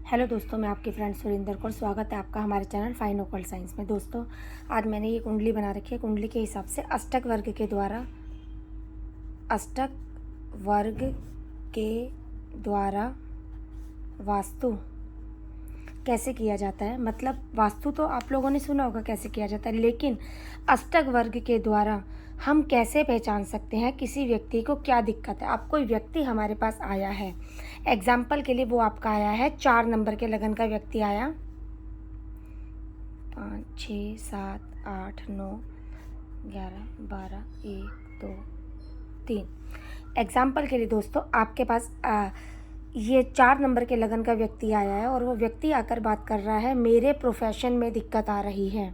Hello दोस्तों, मैं आपकी फ्रेंड सुरिंदर कौर। स्वागत है आपका हमारे चैनल फाइन ओकल्ट साइंस में। दोस्तों, आज मैंने ये कुंडली बना रखी है। कुंडली के हिसाब से अष्टक वर्ग के द्वारा वास्तु कैसे किया जाता है। मतलब वास्तु तो आप लोगों ने सुना होगा कैसे किया जाता है, लेकिन अष्टक वर्ग के द्वारा हम कैसे पहचान सकते हैं किसी व्यक्ति को क्या दिक्कत है। अब कोई व्यक्ति हमारे पास आया है, एग्जाम्पल के लिए वो आपका आया है 4 नंबर के लगन का व्यक्ति आया, 5 6 7 8 9 11 12 1 2 3। एग्जाम्पल के लिए दोस्तों आपके पास ये 4 नंबर के लगन का व्यक्ति आया है और वो व्यक्ति आकर बात कर रहा है मेरे प्रोफेशन में दिक्कत आ रही है।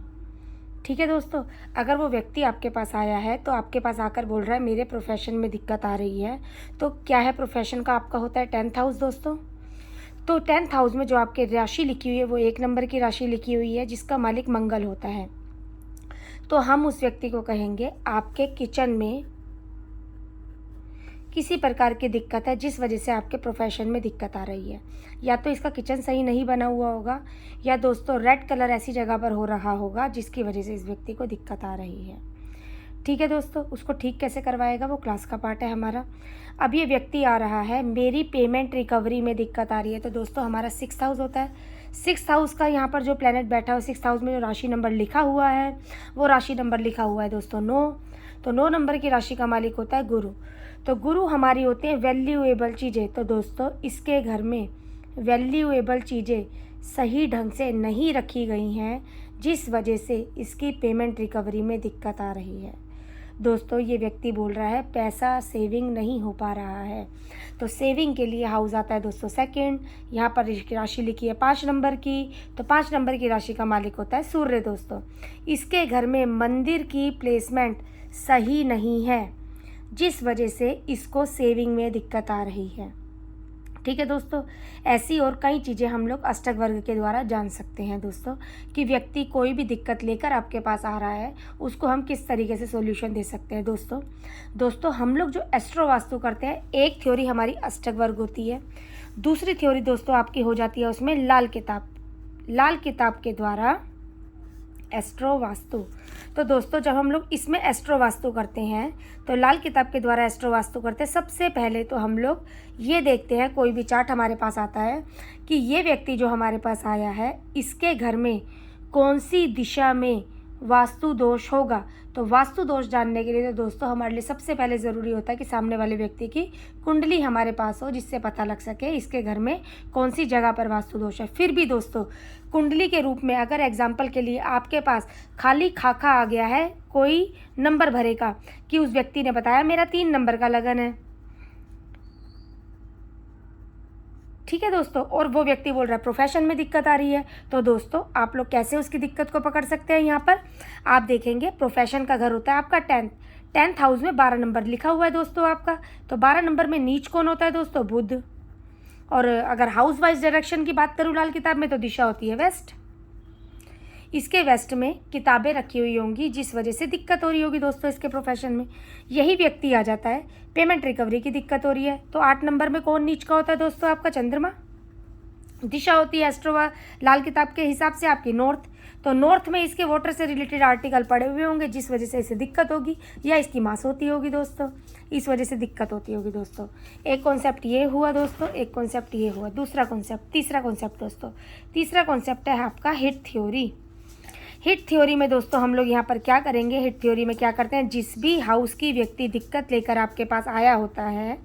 ठीक है दोस्तों, अगर वो व्यक्ति आपके पास आया है तो आपके पास आकर बोल रहा है मेरे प्रोफेशन में दिक्कत आ रही है, तो क्या है प्रोफेशन का आपका होता है 10th हाउस दोस्तों। तो 10th हाउस में जो आपकी राशि लिखी हुई है वो 1 नंबर की राशि लिखी हुई है जिसका मालिक मंगल होता है। तो हम उस व्यक्ति को कहेंगे आपके किचन में किसी प्रकार की दिक्कत है जिस वजह से आपके प्रोफेशन में दिक्कत आ रही है। या तो इसका किचन सही नहीं बना हुआ होगा, या दोस्तों रेड कलर ऐसी जगह पर हो रहा होगा जिसकी वजह से इस व्यक्ति को दिक्कत आ रही है। ठीक है दोस्तों, उसको ठीक कैसे करवाएगा वो क्लास का पार्ट है हमारा। अब ये व्यक्ति आ रहा है मेरी पेमेंट रिकवरी में दिक्कत आ रही है, तो दोस्तों हमारा 6th हाउस होता है। 6th हाउस का यहाँ पर जो प्लैनेट बैठा है 6th हाउस में जो राशि नंबर लिखा हुआ है वो राशि नंबर लिखा हुआ है दोस्तों 9। तो 9 नंबर की राशि का मालिक होता है गुरु। तो गुरु हमारी होती हैं वैल्यूएबल चीज़ें। तो दोस्तों इसके घर में वैल्यूएबल चीज़ें सही ढंग से नहीं रखी गई हैं जिस वजह से इसकी पेमेंट रिकवरी में दिक्कत आ रही है। दोस्तों ये व्यक्ति बोल रहा है पैसा सेविंग नहीं हो पा रहा है। तो सेविंग के लिए हाउस आता है दोस्तों 2nd। यहाँ पर राशि लिखी है 5 नंबर की, तो 5 नंबर की राशि का मालिक होता है सूर्य दोस्तों। इसके घर में मंदिर की प्लेसमेंट सही नहीं है जिस वजह से इसको सेविंग में दिक्कत आ रही है। ठीक है दोस्तों, ऐसी और कई चीज़ें हम लोग अष्टक वर्ग के द्वारा जान सकते हैं दोस्तों कि व्यक्ति कोई भी दिक्कत लेकर आपके पास आ रहा है उसको हम किस तरीके से सॉल्यूशन दे सकते हैं। दोस्तों हम लोग जो एस्ट्रो वास्तु करते हैं, एक थ्योरी हमारी अष्टक वर्ग होती है, दूसरी थ्योरी दोस्तों आपकी हो जाती है उसमें लाल किताब के द्वारा एस्ट्रो वास्तु। तो दोस्तों जब हम लोग इसमें एस्ट्रो वास्तु करते हैं तो लाल किताब के द्वारा एस्ट्रो वास्तु करते हैं, सबसे पहले तो हम लोग ये देखते हैं, कोई भी चार्ट हमारे पास आता है कि ये व्यक्ति जो हमारे पास आया है इसके घर में कौन सी दिशा में वास्तु दोष होगा। तो वास्तु दोष जानने के लिए तो दोस्तों हमारे लिए सबसे पहले ज़रूरी होता है कि सामने वाले व्यक्ति की कुंडली हमारे पास हो जिससे पता लग सके इसके घर में कौन सी जगह पर वास्तु दोष है। फिर भी दोस्तों कुंडली के रूप में अगर एग्जाम्पल के लिए आपके पास खाली खाका आ गया है कोई नंबर भरे का, कि उस व्यक्ति ने बताया मेरा 3 नंबर का लगन है, ठीक है दोस्तों, और वो व्यक्ति बोल रहा है प्रोफेशन में दिक्कत आ रही है, तो दोस्तों आप लोग कैसे उसकी दिक्कत को पकड़ सकते हैं। यहाँ पर आप देखेंगे प्रोफेशन का घर होता है आपका 10th हाउस में 12 नंबर लिखा हुआ है दोस्तों आपका। तो 12 नंबर में नीच कौन होता है दोस्तों, बुध। और अगर हाउस वाइज डायरेक्शन की बात करूँ लाल किताब में तो दिशा होती है वेस्ट। इसके वेस्ट में किताबें रखी हुई होंगी जिस वजह से दिक्कत हो रही होगी दोस्तों इसके प्रोफेशन में। यही व्यक्ति आ जाता है पेमेंट रिकवरी की दिक्कत हो रही है, तो 8 नंबर में कौन नीच का होता है दोस्तों, आपका चंद्रमा। दिशा होती है एस्ट्रो लाल किताब के हिसाब से आपकी नॉर्थ। तो नॉर्थ में इसके वाटर से रिलेटेड आर्टिकल पड़े हुए होंगे जिस वजह से इसे दिक्कत होगी, या इसकी मास होती होगी दोस्तों, इस वजह से दिक्कत होती होगी दोस्तों। एक कॉन्सेप्ट ये हुआ दोस्तों, एक कॉन्सेप्ट ये हुआ, दूसरा कॉन्सेप्ट, तीसरा कॉन्सेप्ट दोस्तों, तीसरा कॉन्सेप्ट है आपका हिट थ्योरी। हिट थ्योरी में दोस्तों हम लोग यहाँ पर क्या करेंगे, हिट थ्योरी में क्या करते हैं, जिस भी हाउस की व्यक्ति दिक्कत लेकर आपके पास आया होता है,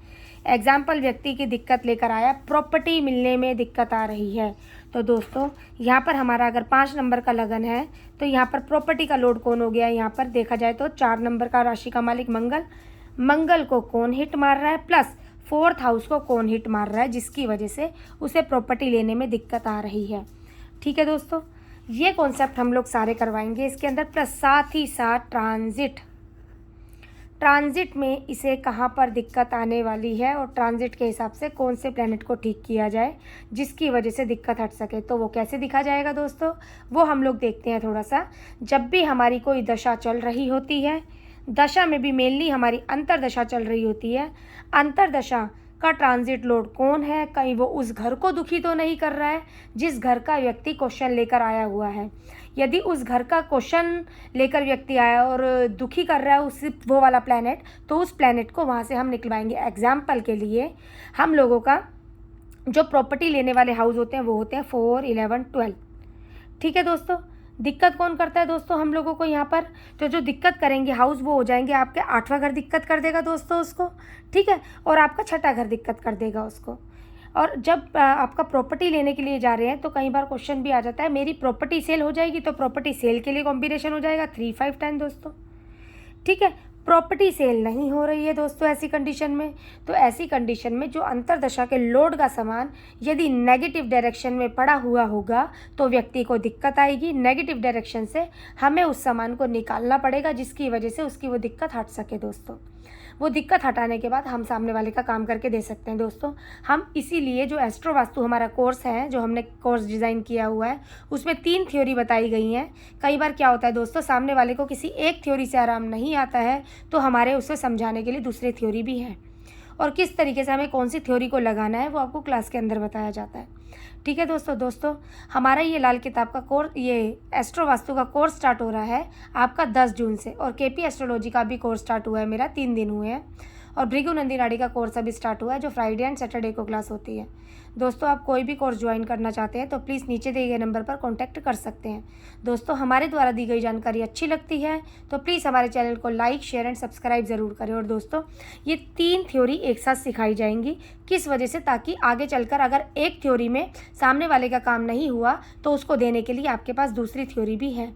एग्जाम्पल व्यक्ति की दिक्कत लेकर आया प्रॉपर्टी मिलने में दिक्कत आ रही है, तो दोस्तों यहाँ पर हमारा अगर 5 नंबर का लगन है तो यहाँ पर प्रॉपर्टी का लोड कौन हो गया, यहाँ पर देखा जाए तो 4 नंबर का राशि का मालिक मंगल को कौन हिट मार रहा है, प्लस 4th हाउस को कौन हिट मार रहा है जिसकी वजह से उसे प्रॉपर्टी लेने में दिक्कत आ रही है। ठीक है दोस्तों, ये कॉन्सेप्ट हम लोग सारे करवाएंगे इसके अंदर, प्लस साथ ही साथ ट्रांजिट में इसे कहाँ पर दिक्कत आने वाली है और ट्रांजिट के हिसाब से कौन से प्लैनेट को ठीक किया जाए जिसकी वजह से दिक्कत हट सके। तो वो कैसे दिखा जाएगा दोस्तों, वो हम लोग देखते हैं थोड़ा सा। जब भी हमारी कोई दशा चल रही होती है, दशा में भी मेनली हमारी अंतरदशा चल रही होती है, अंतरदशा का ट्रांजिट लॉर्ड कौन है, कहीं वो उस घर को दुखी तो नहीं कर रहा है जिस घर का व्यक्ति क्वेश्चन लेकर आया हुआ है। यदि उस घर का क्वेश्चन लेकर व्यक्ति आया और दुखी कर रहा है उस वो वाला प्लैनेट, तो उस प्लैनेट को वहाँ से हम निकलवाएंगे। एग्जाम्पल के लिए हम लोगों का जो प्रॉपर्टी लेने वाले हाउस होते हैं वो होते हैं 4, 11, 12। ठीक है दोस्तों, दिक्कत कौन करता है दोस्तों हम लोगों को यहाँ पर, तो जो दिक्कत करेंगे हाउस वो हो जाएंगे आपके 8वां घर दिक्कत कर देगा दोस्तों उसको, ठीक है, और आपका 6ठा घर दिक्कत कर देगा उसको। और जब आपका प्रॉपर्टी लेने के लिए जा रहे हैं तो कई बार क्वेश्चन भी आ जाता है मेरी प्रॉपर्टी सेल हो जाएगी, तो प्रॉपर्टी सेल के लिए कॉम्बिनेशन हो जाएगा 3, 5, 10 दोस्तों। ठीक है, प्रॉपर्टी सेल नहीं हो रही है दोस्तों ऐसी कंडीशन में, तो ऐसी कंडीशन में जो अंतरदशा के लॉर्ड का सामान यदि नेगेटिव डायरेक्शन में पड़ा हुआ होगा तो व्यक्ति को दिक्कत आएगी। नेगेटिव डायरेक्शन से हमें उस सामान को निकालना पड़ेगा जिसकी वजह से उसकी वो दिक्कत हट सके दोस्तों। वो दिक्कत हटाने के बाद हम सामने वाले का काम करके दे सकते हैं दोस्तों। हम इसीलिए जो एस्ट्रो वास्तु हमारा कोर्स है, जो हमने कोर्स डिज़ाइन किया हुआ है, उसमें 3 थ्योरी बताई गई हैं। कई बार क्या होता है दोस्तों, सामने वाले को किसी एक थ्योरी से आराम नहीं आता है तो हमारे उसे समझाने के लिए दूसरी थ्योरी भी है, और किस तरीके से हमें कौन सी थ्योरी को लगाना है वो आपको क्लास के अंदर बताया जाता है। ठीक है दोस्तों, हमारा ये लाल किताब का कोर्स, ये एस्ट्रो वास्तु का कोर्स स्टार्ट हो रहा है आपका 10 जून से, और केपी एस्ट्रोलॉजी का भी कोर्स स्टार्ट हुआ है मेरा, 3 दिन हुए हैं, और भृगु नंदी नाड़ी का कोर्स अभी स्टार्ट हुआ है जो फ्राइडे एंड सैटरडे को क्लास होती है। दोस्तों आप कोई भी कोर्स ज्वाइन करना चाहते हैं तो प्लीज़ नीचे दिए गए नंबर पर कॉन्टैक्ट कर सकते हैं। दोस्तों हमारे द्वारा दी गई जानकारी अच्छी लगती है तो प्लीज़ हमारे चैनल को लाइक, शेयर एंड सब्सक्राइब ज़रूर करें। और दोस्तों ये 3 थ्योरी एक साथ सिखाई जाएंगी, किस वजह से, ताकि आगे चलकर अगर एक थ्योरी में सामने वाले का काम नहीं हुआ तो उसको देने के लिए आपके पास दूसरी थ्योरी भी है।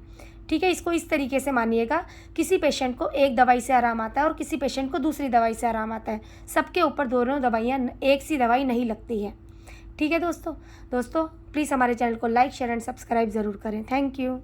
ठीक है, इसको इस तरीके से मानिएगा, किसी पेशेंट को एक दवाई से आराम आता है और किसी पेशेंट को दूसरी दवाई से आराम आता है, सबके ऊपर दोनों दवाइयाँ एक सी दवाई नहीं लगती है। ठीक है दोस्तों प्लीज़ हमारे चैनल को लाइक, शेयर एंड सब्सक्राइब ज़रूर करें। Thank you.